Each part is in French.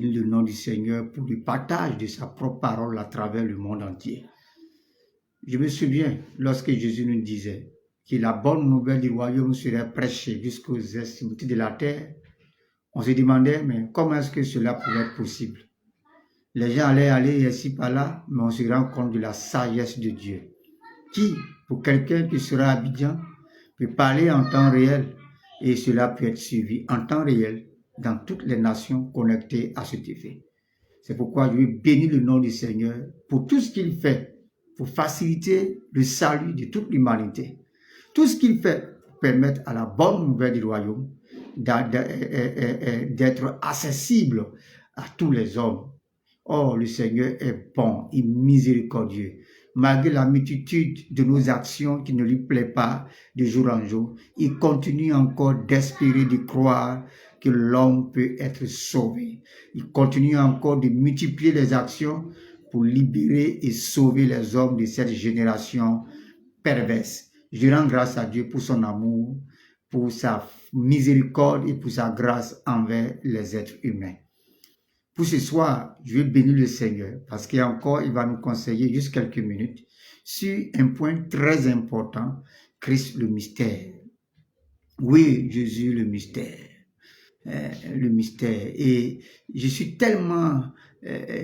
bénis le nom du Seigneur pour le partage de sa propre parole à travers le monde entier. Je me souviens lorsque Jésus nous disait que la bonne nouvelle du royaume serait prêchée jusqu'aux extrémités de la terre. On se demandait, mais comment est-ce que cela pouvait être possible? Les gens allaient aller ici par là, mais on se rend compte de la sagesse de Dieu. Qui, pour quelqu'un qui sera à Abidjan, peut parler en temps réel et cela peut être suivi en temps réel dans toutes les nations connectées à cet effet. C'est pourquoi je veux bénir le nom du Seigneur pour tout ce qu'il fait pour faciliter le salut de toute l'humanité. Tout ce qu'il fait pour permettre à la bonne nouvelle du royaume d'être accessible à tous les hommes. Oh, le Seigneur est bon et miséricordieux. Malgré la multitude de nos actions qui ne lui plaît pas de jour en jour, il continue encore d'espérer, de croire que l'homme peut être sauvé. Il continue encore de multiplier les actions pour libérer et sauver les hommes de cette génération perverse. Je rends grâce à Dieu pour son amour, pour sa miséricorde et pour sa grâce envers les êtres humains. Pour ce soir, je vais bénir le Seigneur parce qu'encore, il va nous conseiller juste quelques minutes sur un point très important, Christ le mystère. Oui, Jésus le mystère. Le mystère. Et je suis tellement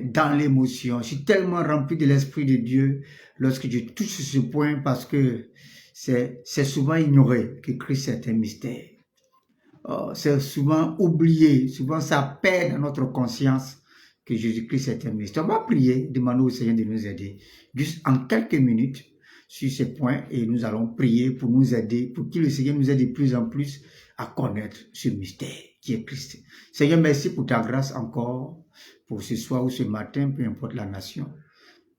dans l'émotion, je suis tellement rempli de l'Esprit de Dieu lorsque je touche ce point parce que c'est souvent ignoré que Christ est un mystère. C'est souvent oublié, souvent ça perd dans notre conscience que Jésus-Christ est un mystère. On va prier, demander au Seigneur de nous aider juste en quelques minutes sur ces points et nous allons prier pour nous aider, pour que le Seigneur nous aide de plus en plus à connaître ce mystère qui est Christ. Seigneur, merci pour ta grâce encore, pour ce soir ou ce matin, peu importe la nation,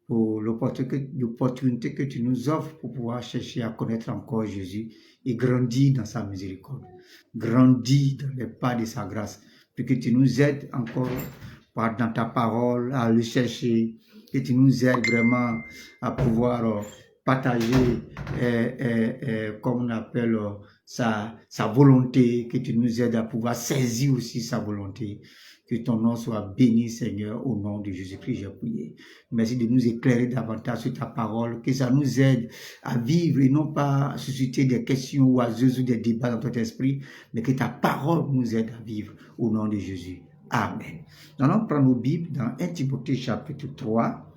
pour l'opportunité que tu nous offres pour pouvoir chercher à connaître encore Jésus et grandir dans sa miséricorde, grandir dans les pas de sa grâce, puis que tu nous aides encore dans ta parole à le chercher, que tu nous aides vraiment à pouvoir partager, comme on appelle, sa volonté, que tu nous aides à pouvoir saisir aussi sa volonté. Que ton nom soit béni, Seigneur, au nom de Jésus-Christ, j'ai prié. Merci de nous éclairer davantage sur ta parole, que ça nous aide à vivre et non pas à susciter des questions oiseuses ou des débats dans ton esprit, mais que ta parole nous aide à vivre au nom de Jésus. Amen. Nous allons prendre nos Bibles dans 1 Timothée chapitre 3,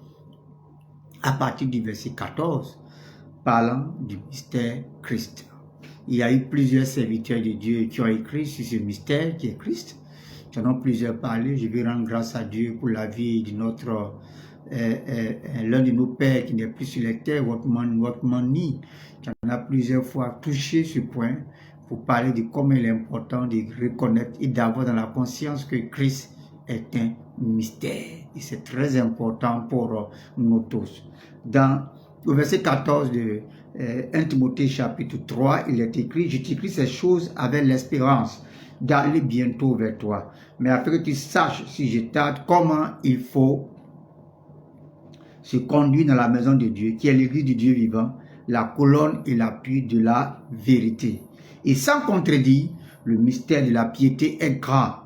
à partir du verset 14, parlant du mystère Christ. Il y a eu plusieurs serviteurs de Dieu qui ont écrit sur ce mystère qui est Christ. J'en ai plusieurs parlé. Je vais rendre grâce à Dieu pour la vie de notre l'un de nos pères qui n'est plus sur la terre, Watman Ni. J'en ai plusieurs fois touché ce point pour parler de combien il est important de reconnaître et d'avoir dans la conscience que Christ est un mystère. Et c'est très important pour nous tous. Dans le verset 14 de 1 Timothée chapitre 3, il est écrit « Je t'écris ces choses avec l'espérance d'aller bientôt vers toi, mais afin que tu saches, si je tarde, comment il faut se conduire dans la maison de Dieu, qui est l'église du Dieu vivant, la colonne et l'appui de la vérité. Et sans contredit, le mystère de la piété est grand.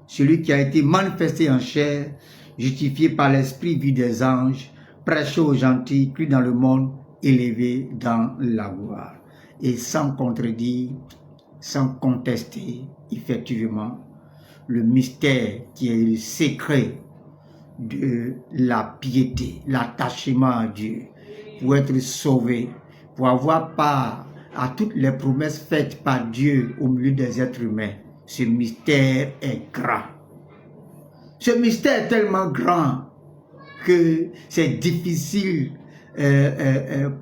Celui qui a été manifesté en chair, justifié par l'esprit vu des anges, prêché aux gentils, cru dans le monde, élevé dans la gloire. Et sans contredire, sans contester, effectivement, le mystère qui est le secret de la piété, l'attachement à Dieu, pour être sauvé, pour avoir part à toutes les promesses faites par Dieu au milieu des êtres humains. Ce mystère est grand. Ce mystère est tellement grand que c'est difficile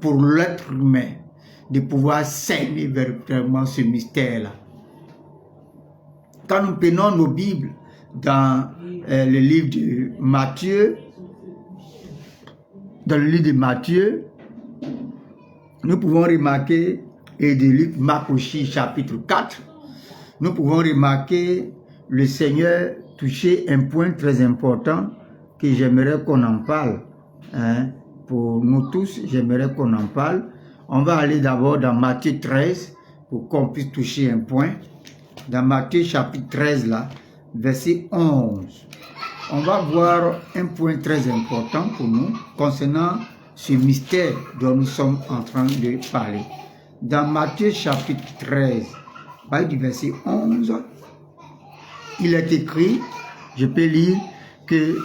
pour l'être humain de pouvoir cerner véritablement ce mystère-là. Quand nous prenons nos Bibles dans le livre de Matthieu, nous pouvons remarquer, et du livre Marc aussi, chapitre 4, nous pouvons remarquer le Seigneur toucher un point très important que j'aimerais qu'on en parle. Pour nous tous, j'aimerais qu'on en parle. On va aller d'abord dans Matthieu 13 pour qu'on puisse toucher un point. Dans Matthieu chapitre 13, là, verset 11. on va voir un point très important pour nous concernant ce mystère dont nous sommes en train de parler. Dans Matthieu chapitre 13, du verset 11, il est écrit, je peux lire, que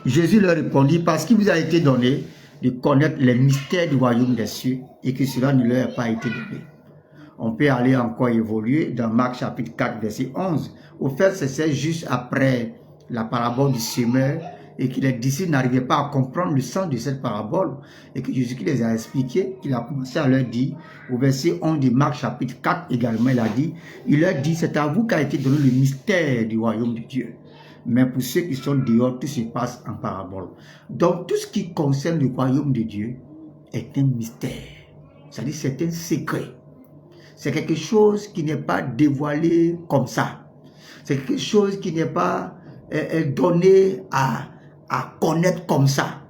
Jésus leur répondit, parce qu'il vous a été donné de connaître les mystères du royaume des cieux et que cela ne leur a pas été donné. On peut aller encore évoluer dans Marc chapitre 4, verset 11. Au fait, c'est juste après la parabole du semeur et que les disciples n'arrivaient pas à comprendre le sens de cette parabole et que Jésus qui les a expliqué, qu'il a commencé à leur dire, au verset 11 de Marc chapitre 4 également, il leur dit, c'est à vous qu'a été donné le mystère du royaume de Dieu. Mais pour ceux qui sont dehors, tout se passe en parabole. Donc, tout ce qui concerne le royaume de Dieu est un mystère. C'est-à-dire, c'est un secret. C'est quelque chose qui n'est pas dévoilé comme ça. C'est quelque chose qui n'est pas donné à connaître comme ça.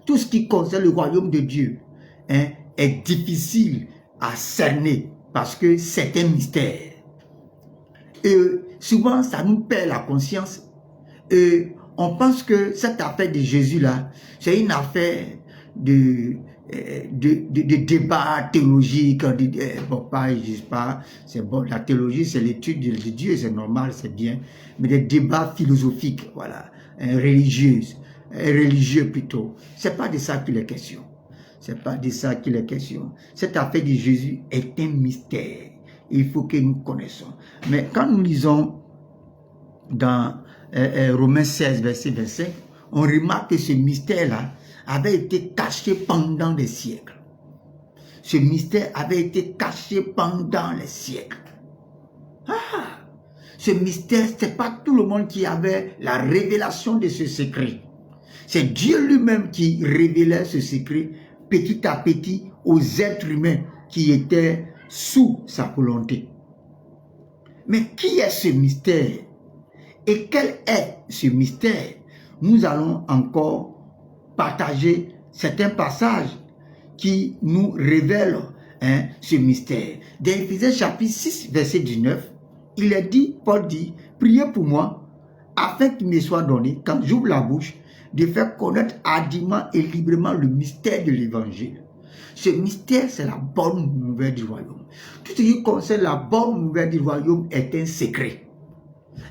Tout ce qui concerne le royaume de Dieu est difficile à cerner parce que c'est un mystère. Et souvent, ça nous perd la conscience. Et on pense que cette affaire de Jésus-là, c'est une affaire de débat théologique. Bon, pas, c'est bon, la théologie, c'est l'étude de Dieu, c'est normal, c'est bien, mais des débats philosophiques, voilà, religieux plutôt. C'est pas de ça qu'il est question. C'est pas de ça qu'il est question. Cette affaire de Jésus est un mystère. Il faut que nous connaissions. Mais quand nous lisons dans Romains 16, verset 25, on remarque que ce mystère-là avait été caché pendant des siècles. Ce mystère avait été caché pendant les siècles. Ce mystère, ce n'est pas tout le monde qui avait la révélation de ce secret. C'est Dieu lui-même qui révélait ce secret petit à petit aux êtres humains qui étaient sous sa volonté. Mais qui est ce mystère? Et quel est ce mystère? Nous allons encore partager certains passages qui nous révèlent ce mystère. Dans Éphésiens chapitre 6, verset 19, il est dit, Paul dit, priez pour moi, afin qu'il me soit donné, quand j'ouvre la bouche, de faire connaître hardiment et librement le mystère de l'évangile. Ce mystère, c'est la bonne nouvelle du royaume. Tout ce qui concerne la bonne nouvelle du royaume est un secret.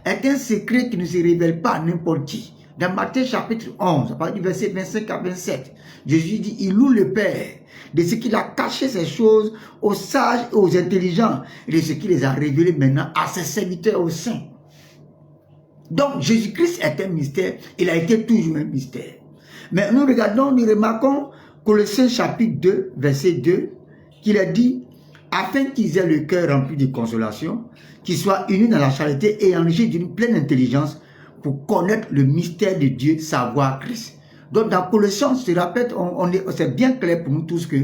Est un secret qui ne se révèle pas à n'importe qui. Dans Matthieu chapitre 11, à partir du verset 25 à 27, Jésus dit, il loue le Père de ce qu'il a caché ces choses aux sages et aux intelligents, et de ce qu'il les a révélées maintenant à ses serviteurs aux saints. Donc, Jésus-Christ est un mystère, il a été toujours un mystère. Mais nous regardons, nous remarquons Colossiens chapitre 2, verset 2, qu'il a dit, afin qu'ils aient le cœur rempli de consolation, qu'ils soient unis dans la charité et enrichis d'une pleine intelligence pour connaître le mystère de Dieu, savoir Christ. Donc dans Colossiens, je te rappelle, c'est bien clair pour nous tous que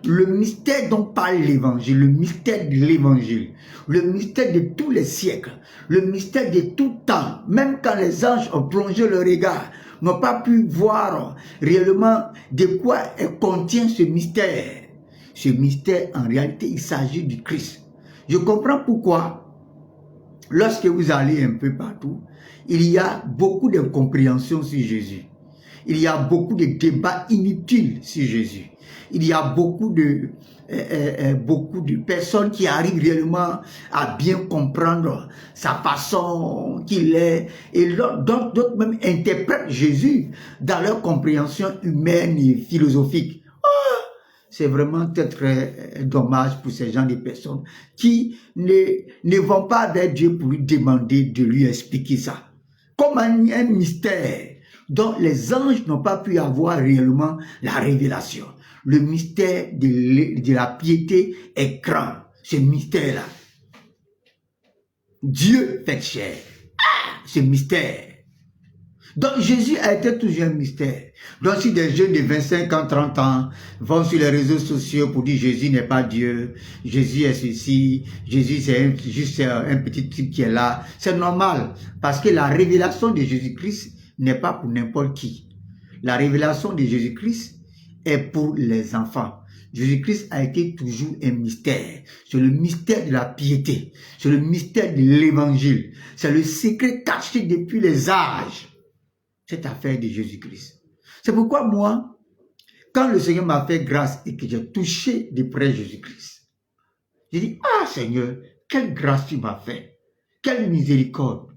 le mystère dont parle l'évangile, le mystère de l'évangile, le mystère de tous les siècles, le mystère de tout temps, même quand les anges ont plongé le regard, n'ont pas pu voir réellement de quoi contient ce mystère. Ce mystère, en réalité, il s'agit du Christ. Je comprends pourquoi, lorsque vous allez un peu partout, il y a beaucoup d'incompréhension sur Jésus. Il y a beaucoup de débats inutiles sur Jésus. Il y a beaucoup de personnes qui arrivent réellement à bien comprendre sa façon qu'il est. Et d'autres même interprètent Jésus dans leur compréhension humaine et philosophique. C'est vraiment très dommage pour ces gens de personnes qui ne vont pas vers Dieu pour lui demander de lui expliquer ça. Comme un mystère dont les anges n'ont pas pu avoir réellement la révélation. Le mystère de la piété est grand. Ce mystère-là. Dieu fait chair. Ce mystère. Donc Jésus a été toujours un mystère. Donc si des jeunes de 25 ans, 30 ans vont sur les réseaux sociaux pour dire Jésus n'est pas Dieu, Jésus est ceci, Jésus c'est juste un petit type qui est là, c'est normal. Parce que la révélation de Jésus-Christ n'est pas pour n'importe qui. La révélation de Jésus-Christ est pour les enfants. Jésus-Christ a été toujours un mystère. C'est le mystère de la piété. C'est le mystère de l'évangile. C'est le secret caché depuis les âges. cette affaire de Jésus-Christ. C'est pourquoi moi, quand le Seigneur m'a fait grâce et que j'ai touché de près Jésus-Christ, j'ai dit, ah Seigneur, quelle grâce tu m'as fait, quelle miséricorde.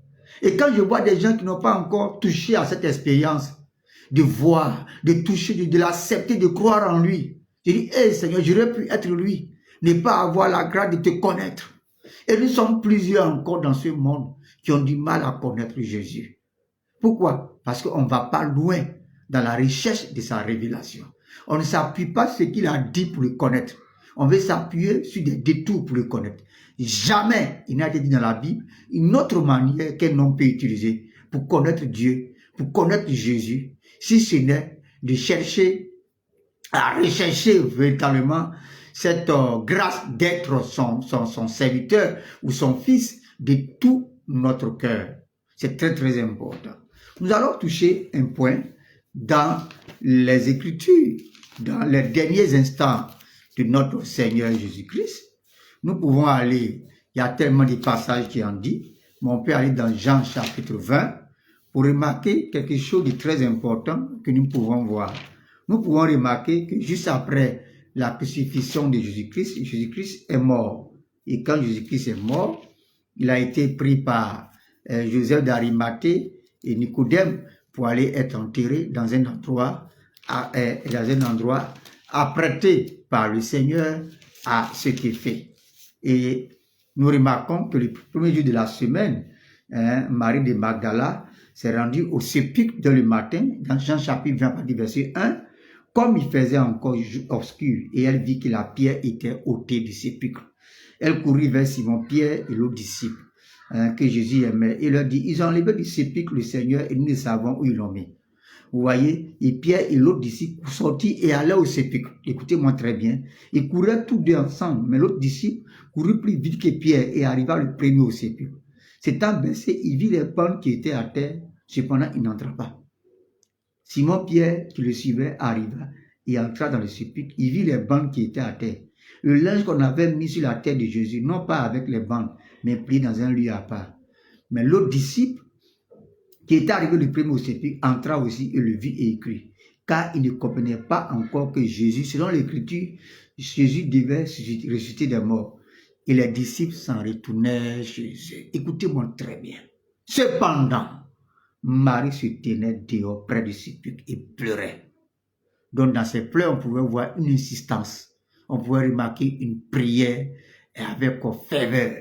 Et quand je vois des gens qui n'ont pas encore touché à cette expérience, de voir, de toucher, de l'accepter, de croire en lui, j'ai dit, hé Seigneur, j'aurais pu être lui, ne pas avoir la grâce de te connaître. Et nous sommes plusieurs encore dans ce monde qui ont du mal à connaître Jésus. Pourquoi? Parce qu'on ne va pas loin dans la recherche de sa révélation. On ne s'appuie pas sur ce qu'il a dit pour le connaître. On veut s'appuyer sur des détours pour le connaître. Jamais il n'a été dit dans la Bible une autre manière qu'un homme peut utiliser pour connaître Dieu, pour connaître Jésus, si ce n'est de chercher à rechercher véritablement cette grâce d'être son serviteur ou son fils de tout notre cœur. C'est très très important. Nous allons toucher un point dans les Écritures, dans les derniers instants de notre Seigneur Jésus-Christ. Nous pouvons aller, il y a tellement de passages qui en disent, mais on peut aller dans Jean chapitre 20 pour remarquer quelque chose de très important que nous pouvons voir. Nous pouvons remarquer que juste après la crucifixion de Jésus-Christ, Jésus-Christ est mort. Et quand Jésus-Christ est mort, il a été pris par Joseph d'Arimathée et Nicodème pour aller être enterré dans un endroit apprêté par le Seigneur à ce qu'il fait. Et nous remarquons que le premier jour de la semaine, Marie de Magdala s'est rendue au sépulcre dès le matin, dans Jean chapitre 20, verset 1, comme il faisait encore obscur, et elle vit que la pierre était ôtée du sépulcre. Elle courut vers Simon-Pierre et l'autre disciple que Jésus aimait, et leur dit, ils ont enlevé du sépulcre le Seigneur et nous ne savons où ils l'ont mis. Vous voyez, et Pierre et l'autre disciple sortirent et allaient au sépulcre. Écoutez-moi très bien. Ils couraient tous deux ensemble, mais l'autre disciple courut plus vite que Pierre et arriva le premier au sépulcre. S'étant baissé, il vit les bandes qui étaient à terre, cependant il n'entra pas. Simon-Pierre, qui le suivait, arriva et entra dans le sépulcre. Il vit les bandes qui étaient à terre. Le linge qu'on avait mis sur la tête de Jésus, non pas avec les bandes, mais plié dans un lieu à part. Mais l'autre disciple, qui était arrivé le premier au sépulcre, entra aussi et le vit et écrit. Car il ne comprenait pas encore que Jésus, selon l'Écriture, Jésus devait ressusciter des morts. Et les disciples s'en retournèrent chez eux. Écoutez-moi très bien. Cependant, Marie se tenait dehors près du sépulcre et pleurait. Donc dans ses pleurs, on pouvait voir une insistance. On pouvait remarquer une prière avec ferveur.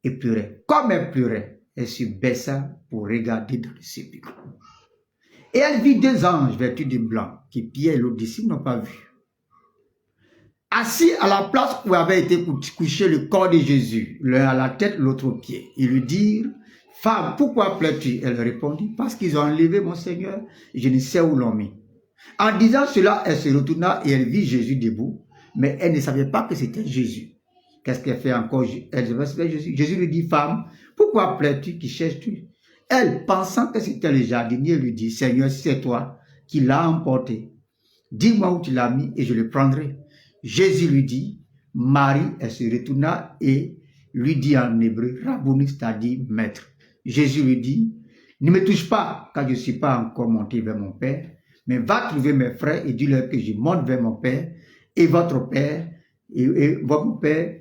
Et pleurait. Comme elle pleurait, elle se baissa pour regarder dans le sépulcre. Et elle vit deux anges vêtus de blanc, que Pierre et l'autre disciple n'ont pas vu. Assis à la place où avait été couché le corps de Jésus, l'un à la tête, l'autre au pied. Ils lui dirent, femme, pourquoi pleures-tu? Elle répondit, parce qu'ils ont enlevé mon Seigneur, et je ne sais où l'ont mis. En disant cela, elle se retourna et elle vit Jésus debout, mais elle ne savait pas que c'était Jésus. Qu'est-ce qu'elle fait encore? Elle se va vers Jésus. Jésus lui dit, femme, pourquoi pleures-tu? Qui cherches-tu? Elle, pensant que c'était le jardinier, lui dit, Seigneur, si c'est toi qui l'as emporté, dis-moi où tu l'as mis et je le prendrai. Jésus lui dit, Marie, elle se retourna et lui dit en hébreu, Rabboni, c'est-à-dire maître. Jésus lui dit, ne me touche pas, car je ne suis pas encore monté vers mon Père, mais va trouver mes frères et dis-leur que je monte vers mon Père et votre Père, et votre Père,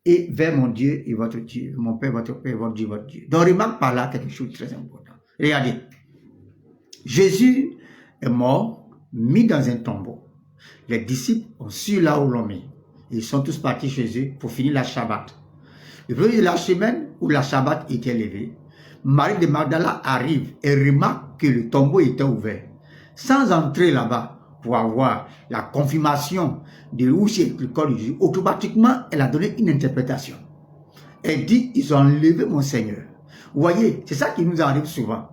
et vers mon Dieu et votre Dieu, mon Père, votre Père, votre Dieu, votre Dieu. Donc remarque par là quelque chose de très important. Regardez, Jésus est mort, mis dans un tombeau. Les disciples ont su là où l'ont mis. Ils sont tous partis chez eux pour finir la Shabbat. Le premier de la semaine où la Shabbat était levée, Marie de Magdala arrive et remarque que le tombeau était ouvert. Sans entrer là-bas pour avoir la confirmation de où c'est le corps de Jésus, automatiquement, elle a donné une interprétation. Elle dit, ils ont enlevé mon Seigneur. Vous voyez, c'est ça qui nous arrive souvent.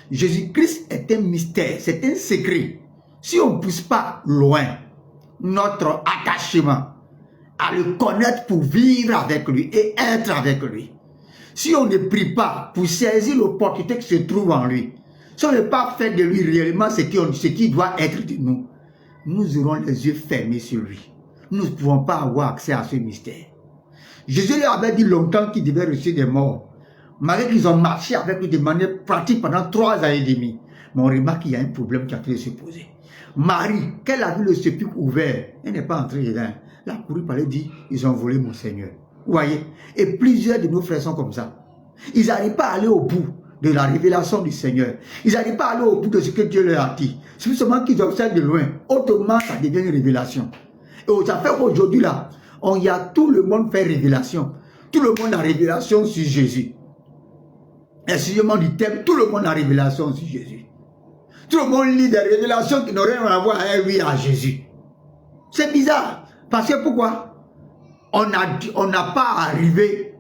Jésus-Christ est un mystère, c'est un secret. Si on ne pousse pas loin notre attachement à le connaître pour vivre avec lui et être avec lui, si on ne prie pas pour saisir l'opportunité qui se trouve en lui, si on ne veut pas faire de lui réellement ce qui doit être de nous, nous aurons les yeux fermés sur lui. Nous ne pouvons pas avoir accès à ce mystère. Jésus leur avait dit longtemps qu'il devait ressusciter des morts. Malgré qu'ils ont marché avec lui de manière pratique pendant 3 ans et demi. Mais on remarque qu'il y a un problème qui a train de se poser. Marie, qu'elle a vu le sépulcre ouvert, elle n'est pas entrée dedans. Elle a couru par elle dit, ils ont volé mon Seigneur. Vous voyez? Et plusieurs de nos frères sont comme ça. Ils n'arrivent pas à aller au bout de la révélation du Seigneur. Ils n'arrivent pas à aller au bout de ce que Dieu leur a dit. C'est seulement qu'ils observent de loin. Autrement, ça devient une révélation. Et ça fait qu'aujourd'hui, là, il y a tout le monde fait révélation. Tout le monde a révélation sur Jésus. Excusez-moi du thème, tout le monde a révélation sur Jésus. Tout le monde lit des révélations qui n'auraient rien à voir avec à Jésus. C'est bizarre. Parce que pourquoi? On n'a pas arrivé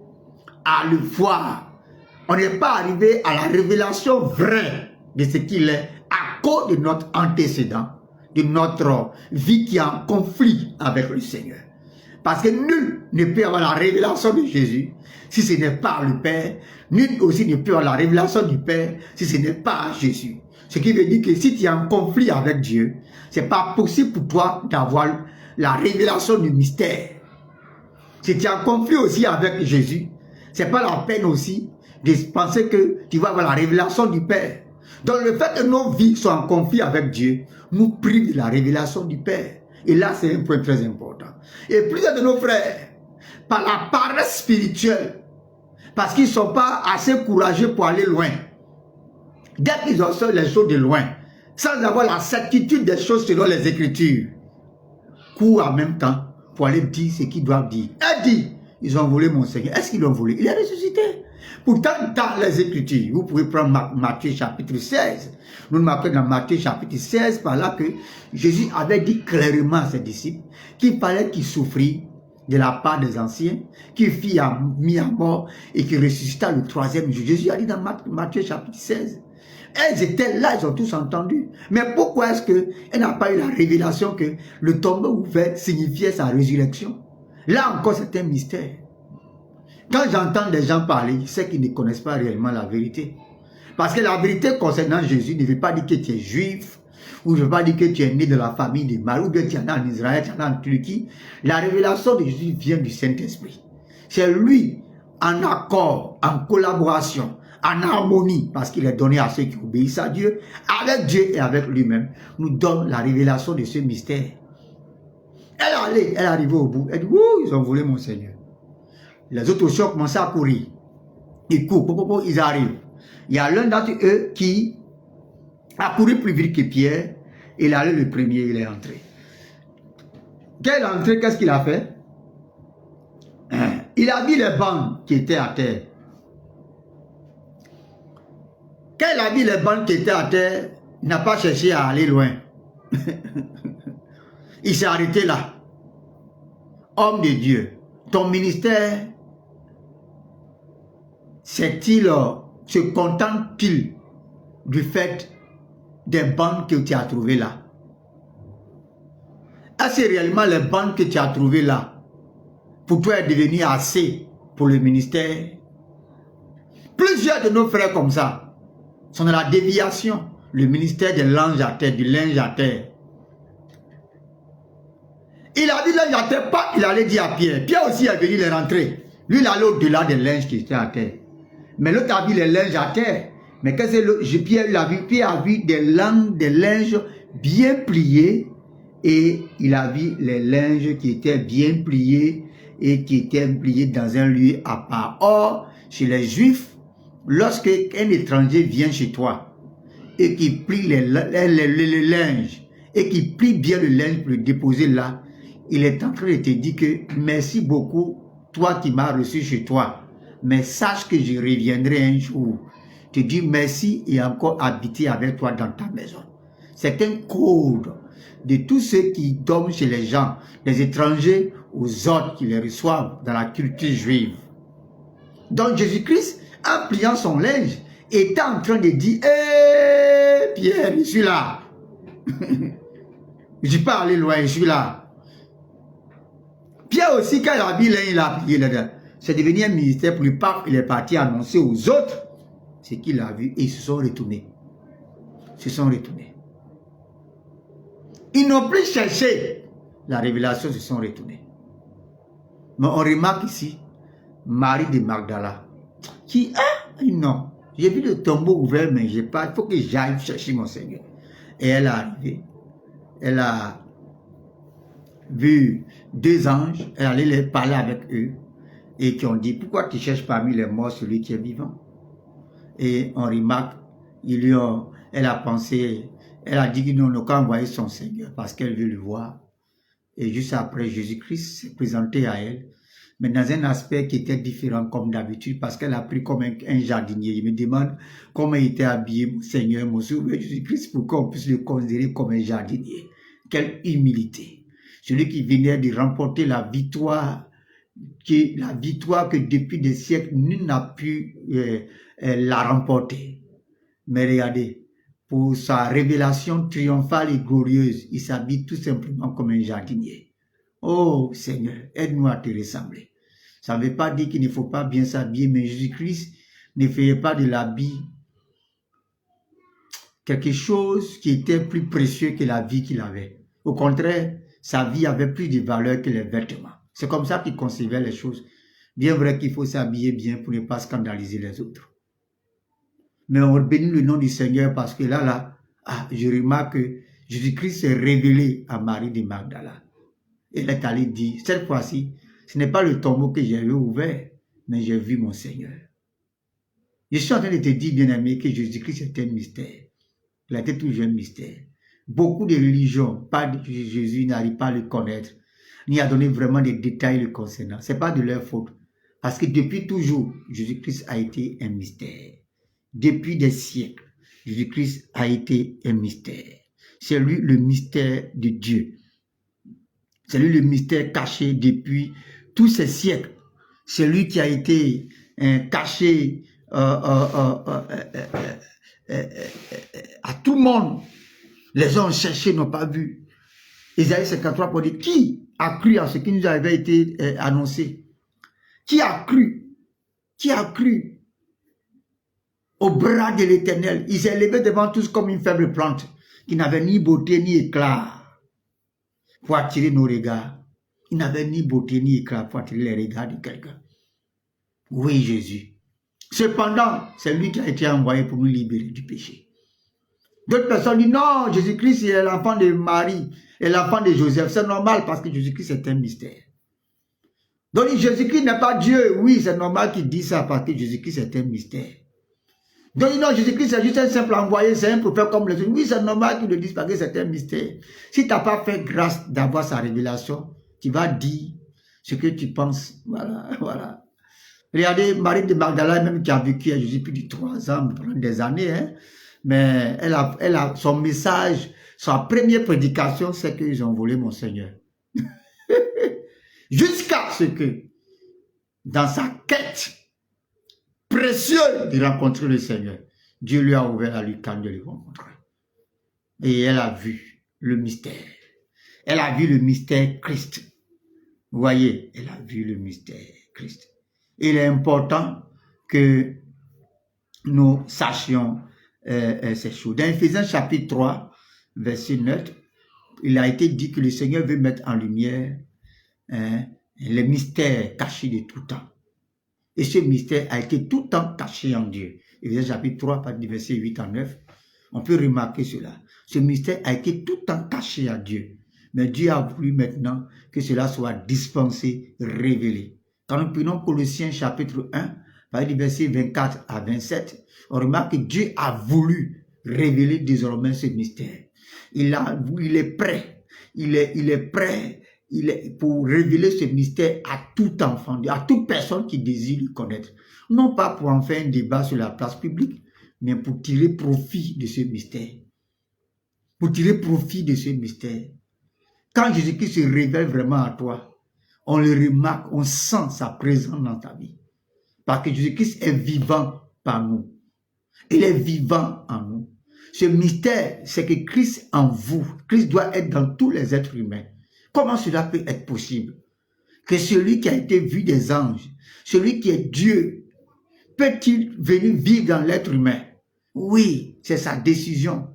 à le voir. On n'est pas arrivé à la révélation vraie de ce qu'il est à cause de notre antécédent, de notre vie qui est en conflit avec le Seigneur. Parce que nul ne peut avoir la révélation de Jésus si ce n'est pas le Père. Nul aussi ne peut avoir la révélation du Père si ce n'est pas Jésus. Ce qui veut dire que si tu es en conflit avec Dieu, ce n'est pas possible pour toi d'avoir la révélation du mystère. Si tu es en conflit aussi avec Jésus, ce n'est pas la peine aussi de penser que tu vas avoir la révélation du Père. Donc le fait que nos vies soient en conflit avec Dieu nous prive de la révélation du Père. Et là, c'est un point très important. Et plusieurs de nos frères, par la paresse spirituelle, parce qu'ils ne sont pas assez courageux pour aller loin, dès qu'ils observent les choses de loin, sans avoir la certitude des choses selon les Écritures, courent en même temps pour aller dire ce qu'ils doivent dire. Elle dit, ils ont volé mon Seigneur. Est-ce qu'ils l'ont volé? Il est ressuscité. Pourtant, dans les Écritures, vous pouvez prendre Matthieu chapitre 16. Nous marquons dans Matthieu chapitre 16 par là que Jésus avait dit clairement à ses disciples qu'il fallait qu'ils souffrissent de la part des anciens, qu'il fut mis à mort et qu'il ressuscita le 3e jour. Jésus a dit dans Matthieu chapitre 16. Elles étaient là, ils ont tous entendu. Mais pourquoi est-ce qu'elle n'a pas eu la révélation que le tombeau ouvert signifiait sa résurrection? Là encore, c'est un mystère. Quand j'entends des gens parler, c'est qu'ils ne connaissent pas réellement la vérité. Parce que la vérité concernant Jésus ne veut pas dire que tu es juif, ou ne veut pas dire que tu es né de la famille de Marie, ou que tu es né en Israël, tu es né en Turquie. La révélation de Jésus vient du Saint-Esprit. C'est lui, en accord, en collaboration, en harmonie, parce qu'il est donné à ceux qui obéissent à Dieu, avec Dieu et avec lui-même, nous donne la révélation de ce mystère. Elle est arrivée au bout, elle dit, ouh, ils ont volé mon Seigneur. Les autres aussi ont commencé à courir. Ils courent, ils arrivent. Il y a l'un d'entre eux qui a couru plus vite que Pierre. Il est allé le premier, il est entré. Quand il est entré, qu'est-ce qu'il a fait? Il a vu les bandes qui étaient à terre. Quand il a vu les bandes qui étaient à terre, il n'a pas cherché à aller loin. Il s'est arrêté là. Homme de Dieu, ton ministère, se contente-t-il du fait des bandes que tu as trouvées là? Est-ce que réellement les bandes que tu as trouvées là, pour toi, est devenu assez pour le ministère? Plusieurs de nos frères comme ça sont dans la déviation, le ministère de l'ange à terre, du linge à terre. Il a dit linge à terre, pas il allait dire à Pierre. Pierre aussi est venu les rentrer. Lui, il allait au-delà des linges qui étaient à terre. Mais l'autre a vu les linges à terre. Mais qu'est-ce que Pierre l'a vu? Pierre a vu des linges bien pliés. Et il a vu les linges qui étaient bien pliés et qui étaient pliés dans un lieu à part. Or, chez les Juifs, lorsque un étranger vient chez toi et qui plie les linges et qui plie bien le linge pour le déposer là, il est en train de te dire que merci beaucoup, toi qui m'as reçu chez toi. Mais sache que je reviendrai un jour. Te dis merci et encore habiter avec toi dans ta maison. C'est un code de tous ceux qui dorment chez les gens, les étrangers aux autres qui les reçoivent dans la culture juive. Donc Jésus-Christ, en pliant son linge, était en train de dire, hé Pierre, je suis là. Je ne suis pas allé loin, je suis là. Pierre aussi, quand il a vu l'un, il a plié là-dedans. C'est devenu un ministère pour lui, il est parti annoncer aux autres ce qu'il a vu et ils se sont retournés. Ils n'ont plus cherché la révélation, ils se sont retournés. Mais on remarque ici, Marie de Magdala, qui, non, J'ai vu le tombeau ouvert, mais j'ai pas. Il faut que j'aille chercher mon Seigneur. Et elle est arrivée. Elle a vu 2 anges. Elle allait les parler avec eux. Et qui ont dit, pourquoi tu cherches parmi les morts celui qui est vivant? Et on remarque, elle a pensé, elle a dit qu'il n'a qu'à envoyer son Seigneur parce qu'elle veut le voir. Et juste après, Jésus-Christ s'est présenté à elle, mais dans un aspect qui était différent comme d'habitude, parce qu'elle a pris comme un jardinier. Je me demande comment il était habillé, mon Seigneur, mon Sauveur Jésus-Christ, pour qu'on puisse le considérer comme un jardinier. Quelle humilité! Celui qui venait de remporter la victoire que depuis des siècles, nul n'a pu la remporter. Mais regardez, pour sa révélation triomphale et glorieuse, il s'habille tout simplement comme un jardinier. Oh Seigneur, aide-nous à te ressembler. Ça ne veut pas dire qu'il ne faut pas bien s'habiller, mais Jésus-Christ ne faisait pas de l'habit quelque chose qui était plus précieux que la vie qu'il avait. Au contraire, sa vie avait plus de valeur que les vêtements. C'est comme ça qu'il concevait les choses. Bien vrai qu'il faut s'habiller bien pour ne pas scandaliser les autres. Mais on bénit le nom du Seigneur parce que là, je remarque que Jésus-Christ s'est révélé à Marie de Magdala. Elle est allée dire, cette fois-ci, ce n'est pas le tombeau que j'ai ouvert, mais j'ai vu mon Seigneur. Je suis en train de te dire, bien-aimé, que Jésus-Christ est un mystère. Il a été toujours un mystère. Beaucoup de religions, pas de Jésus, n'arrivent pas à le connaître, ni à donner vraiment des détails le concernant. Ce n'est pas de leur faute. Parce que depuis toujours, Jésus-Christ a été un mystère. Depuis des siècles, Jésus-Christ a été un mystère. C'est lui le mystère de Dieu. C'est lui le mystère caché depuis tous ces siècles. C'est lui qui a été caché à tout le monde. Les gens ont cherché, n'ont pas vu. Isaïe 53 pour dire, qui a cru à ce qui nous avait été annoncé? Qui a cru? Qui a cru au bras de l'Éternel? Il s'est levé devant tous comme une faible plante, qui n'avait ni beauté ni éclat pour attirer nos regards. Il n'avait ni beauté ni éclat pour attirer les regards de quelqu'un. Oui, Jésus. Cependant, c'est lui qui a été envoyé pour nous libérer du péché. D'autres personnes disent, non, Jésus-Christ est l'enfant de Marie et l'enfant de Joseph. C'est normal parce que Jésus-Christ est un mystère. Donc, Jésus-Christ n'est pas Dieu. Oui, c'est normal qu'il dise ça parce que Jésus-Christ est un mystère. Donc, non, Jésus-Christ c'est juste un simple envoyé, c'est un prophète comme les autres. Oui, c'est normal qu'il le dise parce que c'est un mystère. Si tu n'as pas fait grâce d'avoir sa révélation, tu vas dire ce que tu penses. Voilà, voilà. Regardez, Marie de Magdala, même qui a vécu à Jésus plus de 3 ans, pendant des années, hein, mais elle a son message, sa première prédication, c'est qu'ils ont volé mon Seigneur. Jusqu'à ce que, dans sa quête précieuse de rencontrer le Seigneur, Dieu lui a ouvert la lucarne de le rencontrer. Et elle a vu le mystère. Elle a vu le mystère Christ. Vous voyez, elle a vu le mystère Christ. Il est important que nous sachions ces choses. Dans Ephésiens chapitre 3, verset 9, il a été dit que le Seigneur veut mettre en lumière les mystères cachés de tout temps. Et ce mystère a été tout le temps caché en Dieu. Ephésiens chapitre 3, verset 8 à 9, on peut remarquer cela. Ce mystère a été tout le temps caché à Dieu. Mais Dieu a voulu maintenant que cela soit dispensé, révélé. Quand nous prenons Colossiens chapitre 1, verset 24 à 27, on remarque que Dieu a voulu révéler désormais ce mystère. Il est prêt. Il est prêt pour révéler ce mystère à tout enfant, à toute personne qui désire le connaître. Non pas pour en faire un débat sur la place publique, mais pour tirer profit de ce mystère. Pour tirer profit de ce mystère. Quand Jésus-Christ se révèle vraiment à toi, on le remarque, on sent sa présence dans ta vie. Parce que Jésus-Christ est vivant par nous. Il est vivant en nous. Ce mystère, c'est que Christ en vous, Christ doit être dans tous les êtres humains. Comment cela peut être possible? Que celui qui a été vu des anges, celui qui est Dieu, peut-il venir vivre dans l'être humain? Oui, c'est sa décision.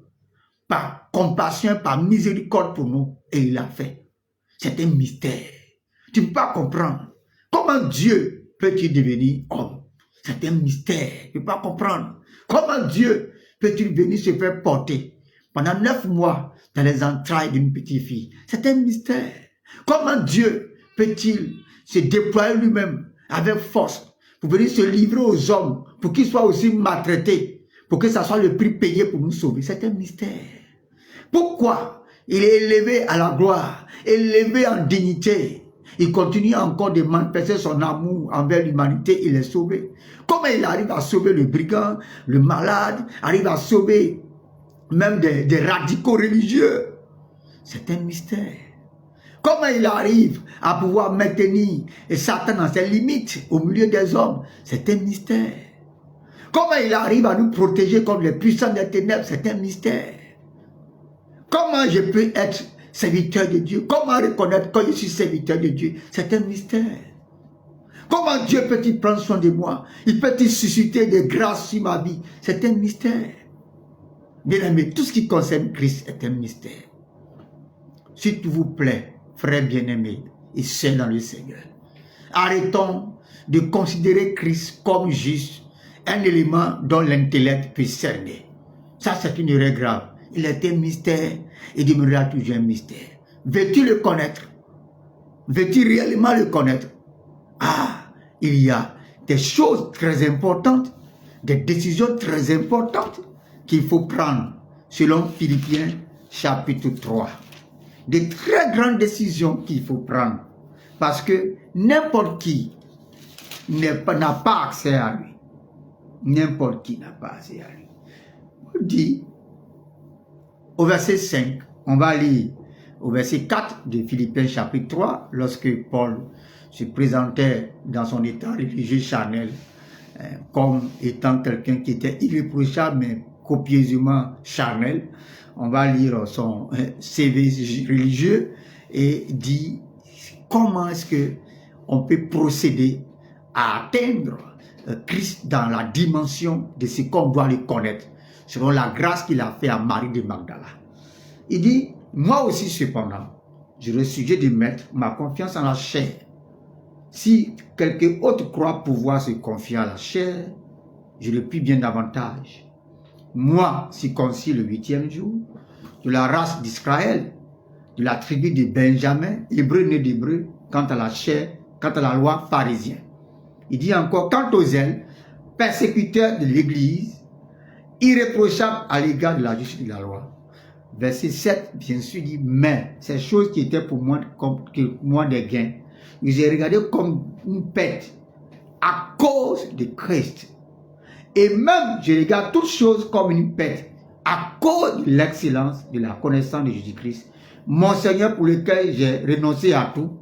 Par compassion, par miséricorde pour nous. Et il l'a fait. C'est un mystère. Tu ne peux pas comprendre. Comment Dieu peut-il devenir homme? C'est un mystère. Tu ne peux pas comprendre. Comment Dieu peut-il venir se faire porter pendant 9 mois dans les entrailles d'une petite fille? C'est un mystère. Comment Dieu peut-il se déployer lui-même avec force pour venir se livrer aux hommes, pour qu'ils soient aussi maltraités, pour que ça soit le prix payé pour nous sauver? C'est un mystère. Pourquoi il est élevé à la gloire, élevé en dignité? Il continue encore de manifester son amour envers l'humanité, il est sauvé. Comment il arrive à sauver le brigand, le malade, arrive à sauver même des radicaux religieux? C'est un mystère. Comment il arrive à pouvoir maintenir Satan dans ses limites au milieu des hommes? C'est un mystère. Comment il arrive à nous protéger contre les puissants des ténèbres? C'est un mystère. Comment je peux être serviteur de Dieu? Comment reconnaître quand je suis serviteur de Dieu? C'est un mystère. Comment Dieu peut-il prendre soin de moi? Il peut-il susciter des grâces sur ma vie? C'est un mystère. Bien-aimé, tout ce qui concerne Christ est un mystère. S'il vous plaît, frères bien-aimés et sœurs dans le Seigneur, arrêtons de considérer Christ comme juste un élément dont l'intellect peut cerner. Ça, c'est une erreur grave. Il est un mystère et demeurera toujours un mystère. Veux-tu le connaître? Veux-tu réellement le connaître? Ah, il y a des choses très importantes, des décisions très importantes qu'il faut prendre selon Philippiens chapitre 3. Des très grandes décisions qu'il faut prendre parce que n'importe qui n'a pas accès à lui. N'importe qui n'a pas accès à lui. On dit au verset 5, on va lire au verset 4 de Philippiens chapitre 3, lorsque Paul se présentait dans son état religieux charnel comme étant quelqu'un qui était irréprochable mais copieusement charnel. On va lire son CV religieux et dit comment est-ce que on peut procéder à atteindre Christ dans la dimension de ce qu'on doit le connaître, selon la grâce qu'il a fait à Marie de Magdala. Il dit, moi aussi cependant, je refuse de mettre ma confiance en la chair. Si quelqu'un autre croit pouvoir se confier à la chair, je le puis bien davantage. Moi, circoncis le 8e jour, de la race d'Israël, de la tribu de Benjamin, hébreu né d'hébreu, quant à la chair, quant à la loi pharisienne. Il dit encore, quant aux zèles, persécuteurs de l'Église, irréprochable à l'égard de la justice de la loi. Verset 7, bien sûr, dit, mais ces choses qui étaient pour moi, des gains, j'ai regardé comme une perte à cause de Christ. Et même, je regarde toutes choses comme une perte à cause de l'excellence de la connaissance de Jésus-Christ, mon Seigneur pour lequel j'ai renoncé à tout,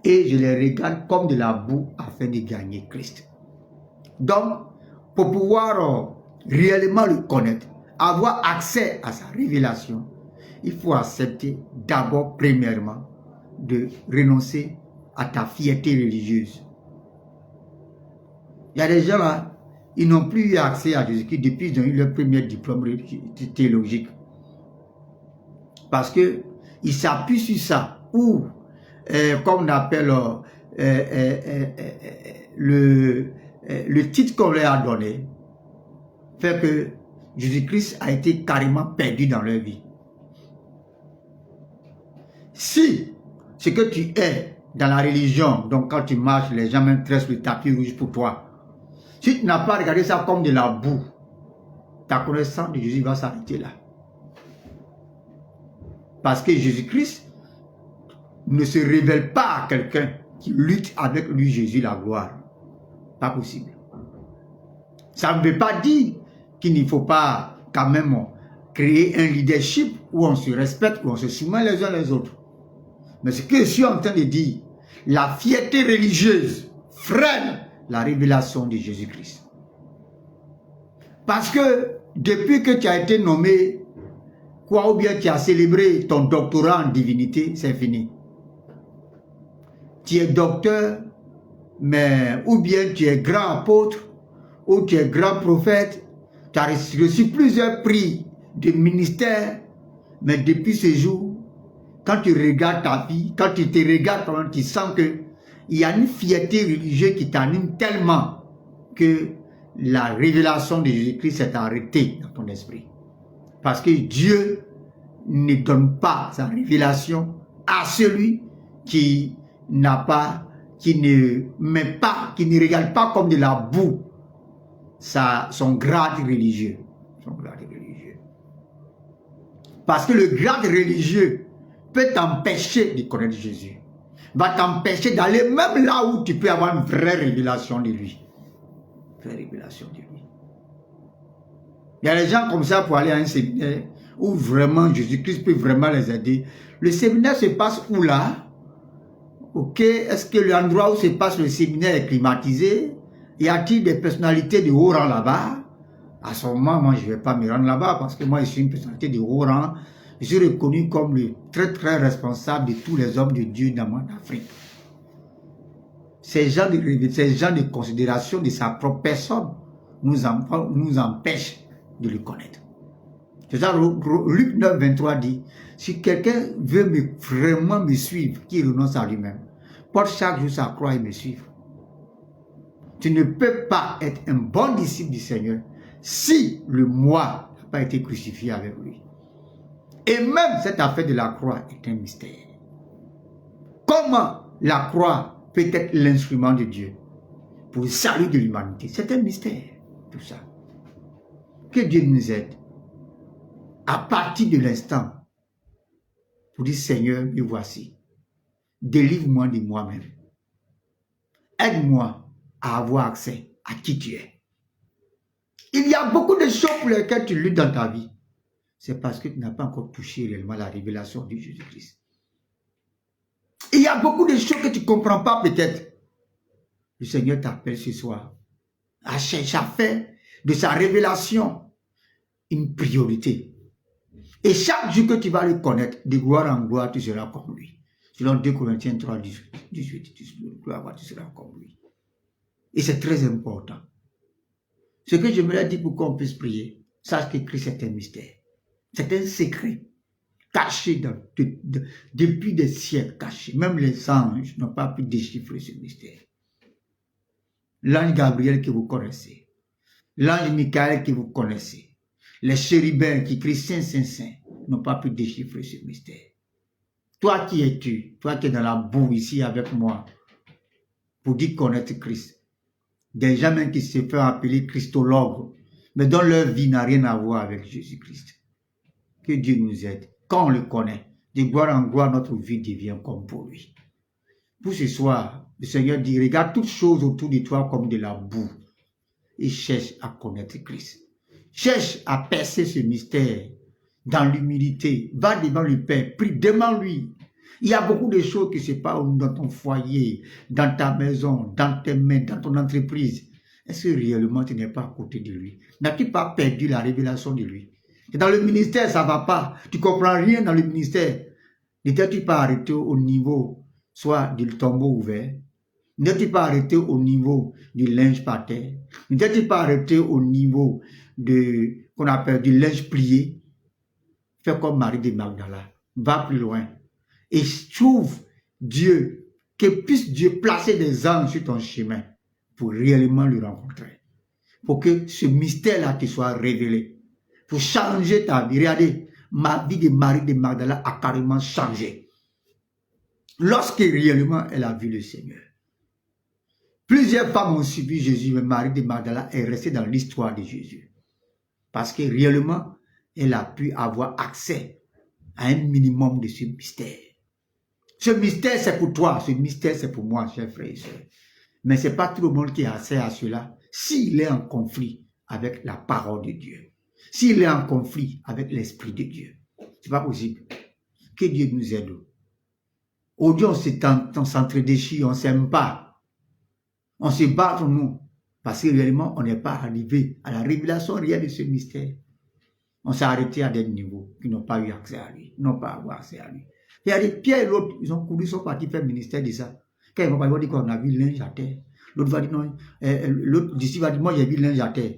et je les regarde comme de la boue afin de gagner Christ. Donc, pour pouvoir réellement le connaître, avoir accès à sa révélation, il faut accepter d'abord, premièrement, de renoncer à ta fierté religieuse. Il y a des gens là, ils n'ont plus eu accès à Jésus-Christ depuis qu'ils ont eu leur premier diplôme théologique. Parce qu'ils s'appuient sur ça, ou, comme on appelle le titre qu'on leur a donné, fait que Jésus-Christ a été carrément perdu dans leur vie. Si ce que tu es dans la religion, donc quand tu marches, les gens même tressent le tapis rouge pour toi, si tu n'as pas regardé ça comme de la boue, ta connaissance de Jésus va s'arrêter là. Parce que Jésus-Christ ne se révèle pas à quelqu'un qui lutte avec lui, Jésus, la gloire. Pas possible. Ça ne veut pas dire qu'il ne faut pas quand même créer un leadership où on se respecte, où on se soumet les uns les autres. Mais ce que je suis en train de dire, la fierté religieuse freine la révélation de Jésus-Christ. Parce que depuis que tu as été nommé, ou bien tu as célébré ton doctorat en divinité, c'est fini. Tu es docteur, mais ou bien tu es grand apôtre, ou tu es grand prophète, tu as reçu plusieurs prix de ministère, mais depuis ce jour, quand tu regardes ta vie, quand tu te regardes, tu sens que il y a une fierté religieuse qui t'anime tellement que la révélation de Jésus-Christ s'est arrêtée dans ton esprit. Parce que Dieu ne donne pas sa révélation à celui qui n'a pas, qui ne met pas, qui ne regarde pas comme de la boue son grade religieux. Son grade religieux. Parce que le grade religieux peut t'empêcher de connaître Jésus. Va t'empêcher d'aller même là où tu peux avoir une vraie révélation de lui. Vraie révélation de lui. Il y a des gens comme ça pour aller à un séminaire où vraiment Jésus-Christ peut vraiment les aider. Le séminaire se passe où là? Ok, est-ce que l'endroit où se passe le séminaire est climatisé? Y a-t-il des personnalités de haut rang là-bas? À ce moment, moi, je ne vais pas me rendre là-bas parce que moi, je suis une personnalité de haut rang. Je suis reconnu comme le très, très responsable de tous les hommes de Dieu dans mon Afrique. Ces gens de considération de sa propre personne nous empêchent de le connaître. C'est ça, Luc 9, 23 dit, si quelqu'un veut vraiment me suivre, qu'il renonce à lui-même, porte chaque jour sa croix et me suivre. Tu ne peux pas être un bon disciple du Seigneur si le moi n'a pas été crucifié avec lui. Et même cette affaire de la croix est un mystère. Comment la croix peut être l'instrument de Dieu pour le salut de l'humanité? C'est un mystère, tout ça. Que Dieu nous aide à partir de l'instant pour dire Seigneur, me voici. Délivre-moi de moi-même. Aide-moi à avoir accès à qui tu es. Il y a beaucoup de choses pour lesquelles tu luttes dans ta vie. C'est parce que tu n'as pas encore touché réellement la révélation de Jésus-Christ. Il y a beaucoup de choses que tu ne comprends pas peut-être. Le Seigneur t'appelle ce soir à chercher à faire de sa révélation une priorité. Et chaque jour que tu vas le connaître, de gloire en gloire, tu seras comme lui. Selon 2 Corinthiens 3, 18, de gloire en gloire, tu seras comme lui. Et c'est très important. Ce que je me dis pour qu'on puisse prier, sache que Christ est un mystère. C'est un secret caché depuis des siècles cachés. Même les anges n'ont pas pu déchiffrer ce mystère. L'ange Gabriel que vous connaissez, l'ange Michael que vous connaissez, les chérubins qui crient Saint, Saint, Saint, n'ont pas pu déchiffrer ce mystère. Toi qui es-tu? Toi qui es dans la boue ici avec moi, pour dire connaître Christ. Des gens même qui se font appeler christologues, mais dont leur vie n'a rien à voir avec Jésus-Christ. Que Dieu nous aide. Quand on le connaît, de gloire en gloire, notre vie devient comme pour lui. Pour ce soir, le Seigneur dit, regarde toutes choses autour de toi comme de la boue et cherche à connaître Christ. Cherche à percer ce mystère dans l'humilité. Va devant le Père, prie, demande-lui. Il y a beaucoup de choses qui se passent dans ton foyer, dans ta maison, dans tes mains, dans ton entreprise. Est-ce que réellement tu n'es pas à côté de lui? N'as-tu pas perdu la révélation de lui? Et dans le ministère, ça ne va pas. Tu ne comprends rien dans le ministère. N'étais-tu pas arrêté au niveau, soit du tombeau ouvert? N'étais-tu pas arrêté au niveau du linge par terre? N'étais-tu pas arrêté au niveau qu'on appelle du linge plié? Fais comme Marie de Magdala. Va plus loin. Et trouve Dieu, que puisse Dieu placer des anges sur ton chemin pour réellement le rencontrer. Pour que ce mystère-là te soit révélé. Pour changer ta vie. Regardez, ma vie de Marie de Magdala a carrément changé. Lorsque réellement elle a vu le Seigneur. Plusieurs femmes ont suivi Jésus, mais Marie de Magdala est restée dans l'histoire de Jésus. Parce que réellement, elle a pu avoir accès à un minimum de ce mystère. Ce mystère, c'est pour toi. Ce mystère, c'est pour moi, chers frères et sœurs. Mais ce n'est pas tout le monde qui a accès à cela s'il est en conflit avec la parole de Dieu. S'il est en conflit avec l'Esprit de Dieu. Ce n'est pas possible. Que Dieu nous aide. Aujourd'hui, on s'entre-déchire, on ne s'aime pas. On se bat pour nous. Parce que réellement, on n'est pas arrivé à la révélation réelle de ce mystère. On s'est arrêté à des niveaux qui n'ont pas eu accès à lui. N'ont pas eu accès à lui. Il y a des Pierre et l'autre, ils ont couru, ils sont partis faire le ministère de ça. Quand ils vont pas dire qu'on a vu le linge à terre. L'autre va dire non, l'autre d'ici va dire, moi j'ai vu le linge à terre.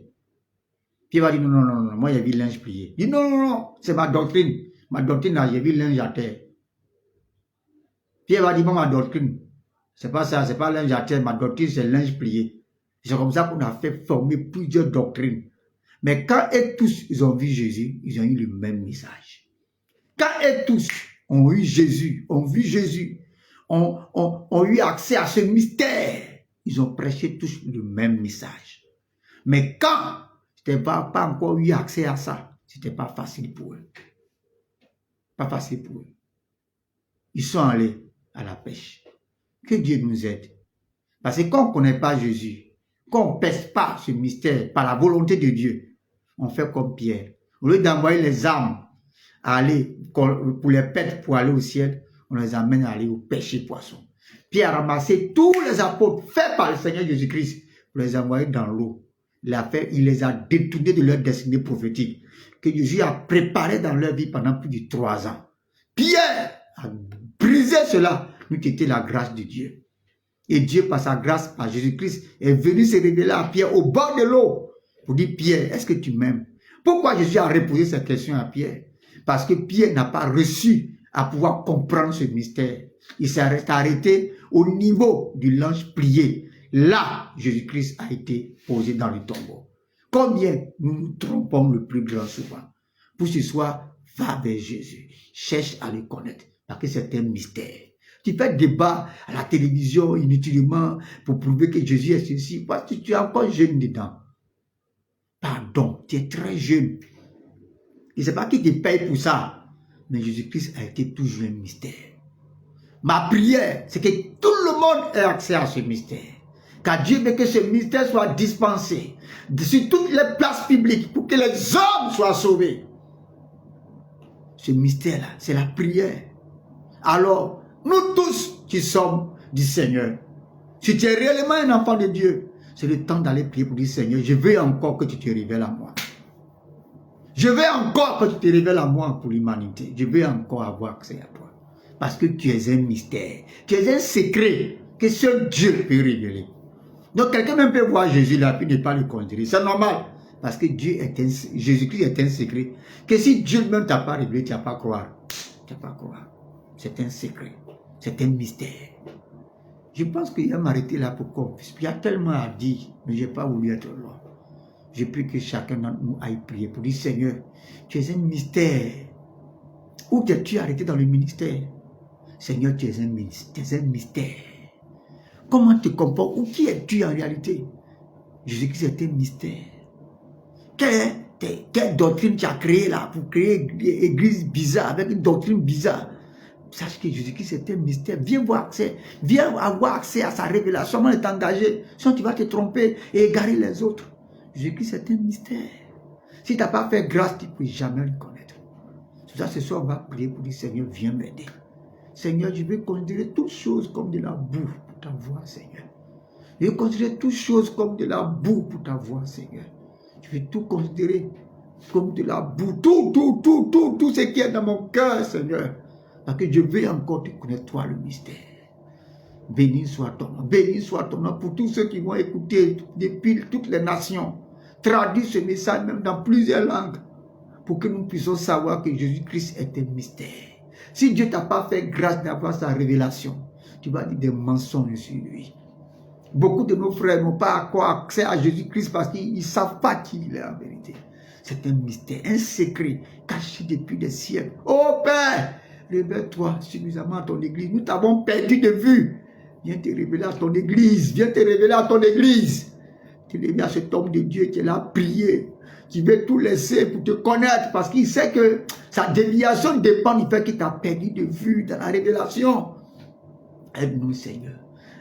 Pierre va dire non, moi j'ai vu le linge plié. Il dit non, c'est ma doctrine. Ma doctrine là, j'ai vu le linge à terre. Pierre va dire, moi ma doctrine, c'est pas ça, c'est pas le linge à terre, ma doctrine c'est le linge plié. C'est comme ça qu'on a fait former plusieurs doctrines. Mais quand eux tous, ils ont vu Jésus, ils ont eu le même message. Quand eux tous ont eu Jésus, ont vu Jésus, ont eu accès à ce mystère, ils ont prêché tous le même message. Mais quand ils n'avaient pas encore eu accès à ça, ce n'était pas facile pour eux. Pas facile pour eux. Ils sont allés à la pêche. Que Dieu nous aide. Parce que quand on ne connaît pas Jésus, quand on ne pèse pas ce mystère par la volonté de Dieu, on fait comme Pierre. Au lieu d'envoyer les âmes à aller pour les pêtres pour aller au ciel, on les amène à aller au pêcher poisson. Pierre a ramassé tous les apôtres faits par le Seigneur Jésus-Christ pour les envoyer dans l'eau. Il les a détournés de leur destinée prophétique que Jésus a préparé dans leur vie pendant plus de 3 ans. Pierre a brisé cela, nous était la grâce de Dieu. Et Dieu, par sa grâce, par Jésus-Christ, est venu se révéler à Pierre au bord de l'eau pour dire, Pierre, est-ce que tu m'aimes? Pourquoi Jésus a reposé cette question à Pierre? Parce que Pierre n'a pas reçu à pouvoir comprendre ce mystère. Il s'est arrêté au niveau du linge plié. Là, Jésus-Christ a été posé dans le tombeau. Combien nous nous trompons le plus grand souvent? Pour ce soir, va vers Jésus. Cherche à le connaître. Parce que c'est un mystère. Tu fais débat à la télévision inutilement pour prouver que Jésus est ceci. Parce que tu es encore jeune dedans. Pardon, tu es très jeune. Je ne sais pas qui te paye pour ça. Mais Jésus-Christ a été toujours un mystère. Ma prière, c'est que tout le monde ait accès à ce mystère. Car Dieu veut que ce mystère soit dispensé sur toutes les places publiques pour que les hommes soient sauvés. Ce mystère-là, c'est la prière. Alors, nous tous qui sommes du Seigneur, si tu es réellement un enfant de Dieu, c'est le temps d'aller prier pour dire, Seigneur, je veux encore que tu te révèles à moi. Je veux encore que tu te révèles à moi pour l'humanité. Je veux encore avoir accès à toi. Parce que tu es un mystère. Tu es un secret que seul Dieu peut révéler. Donc quelqu'un même peut voir Jésus là, puis ne pas le considérer. C'est normal. Parce que Jésus-Christ est un secret. Que si Dieu même ne t'a pas révélé, tu n'as pas à croire. Tu n'as pas à croire. C'est un secret. C'est un mystère. Je pense qu'il va m'arrêter là pour qu'on puisse. Il y a tellement à dire, mais je n'ai pas voulu être là. Je prie que chacun d'entre nous aille prier pour dire, Seigneur, tu es un mystère. Où t'es-tu arrêté dans le ministère? Seigneur, tu es un mystère. Comment te comportes? Ou qui es-tu en réalité? Jésus-Christ est un mystère. Quelle doctrine tu as créée là pour créer une église bizarre, avec une doctrine bizarre? Sache que Jésus-Christ est un mystère. Viens avoir accès à sa révélation. Comment est engagé? Sinon tu vas te tromper et égarer les autres. Jésus-Christ est un mystère. Si tu n'as pas fait grâce, tu ne peux jamais le connaître. C'est ça, ce soir, on va prier pour dire, Seigneur, viens m'aider. Seigneur, je veux considérer toutes choses comme de la boue pour ta voix, Seigneur. Je veux considérer toutes choses comme de la boue pour ta voix, Seigneur. Je veux tout considérer comme de la boue. Tout ce qui est dans mon cœur, Seigneur. Parce que je veux encore te connaître, toi, le mystère. Béni soit ton nom. Béni soit ton nom pour tous ceux qui vont écouter depuis toutes les nations. Traduis ce message même dans plusieurs langues pour que nous puissions savoir que Jésus-Christ est un mystère. Si Dieu t'a pas fait grâce d'avoir sa révélation, tu vas dire des mensonges sur lui. Beaucoup de nos frères n'ont pas encore accès à Jésus-Christ parce qu'ils ne savent pas qui il est en vérité. C'est un mystère, un secret caché depuis des siècles. Oh Père, révèle-toi suffisamment à ton église. Nous t'avons perdu de vue. Viens te révéler à ton église. Viens te révéler à ton église. Te révéler à cet homme de Dieu qui est là à prier, qui veut tout laisser pour te connaître parce qu'il sait que sa déviation dépend du fait qu'il t'a perdu de vue dans la révélation. Aide-nous, Seigneur.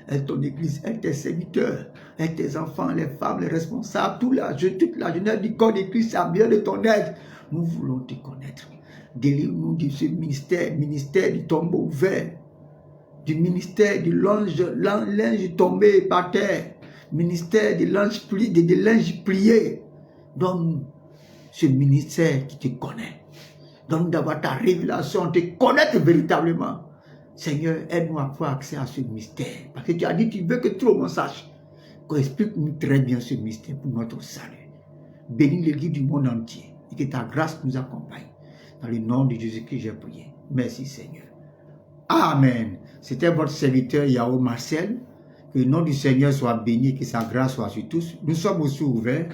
Aide ton église, aide tes serviteurs, aide tes enfants, les femmes, les responsables, toute la jeunesse du corps de Christ a besoin de ton aide. Nous voulons te connaître. Délivre-nous de ce ministère du tombeau ouvert, du ministère du linge tombé par terre, ministère du linge plié. Donne-nous ce ministère qui te connaît. Donne-nous d'avoir ta révélation, te connaître véritablement. Seigneur, aide-nous à avoir accès à ce mystère. Parce que tu as dit, tu veux que tout le monde sache. Explique-nous très bien ce mystère pour notre salut. Bénis l'église du monde entier et que ta grâce nous accompagne. Dans le nom de Jésus-Christ, j'ai prié. Merci Seigneur. Amen. C'était votre serviteur Yao Marcel. Que le nom du Seigneur soit béni, que sa grâce soit sur tous. Nous sommes aussi ouverts.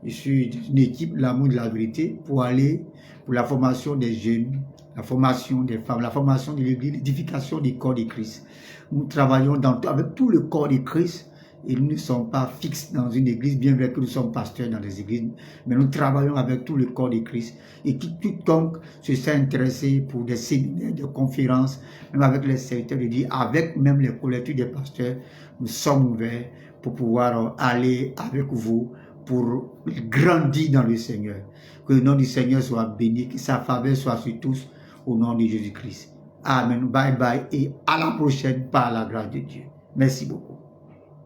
Je suis une équipe, l'amour de la vérité, pour aller pour la formation des jeunes, la formation des femmes, la formation de l'Église, l'édification du corps de Christ. Nous travaillons avec tout le corps de Christ. Et nous ne sommes pas fixes dans une église, bien vrai que nous sommes pasteurs dans des églises, mais nous travaillons avec tout le corps de Christ. Et quiconque se sent intéressé pour des séminaires, des conférences, même avec les serviteurs de Dieu, avec même les collectifs des pasteurs, nous sommes ouverts pour pouvoir aller avec vous pour grandir dans le Seigneur. Que le nom du Seigneur soit béni, que sa faveur soit sur tous, au nom de Jésus-Christ. Amen. Bye bye et à la prochaine par la grâce de Dieu. Merci beaucoup.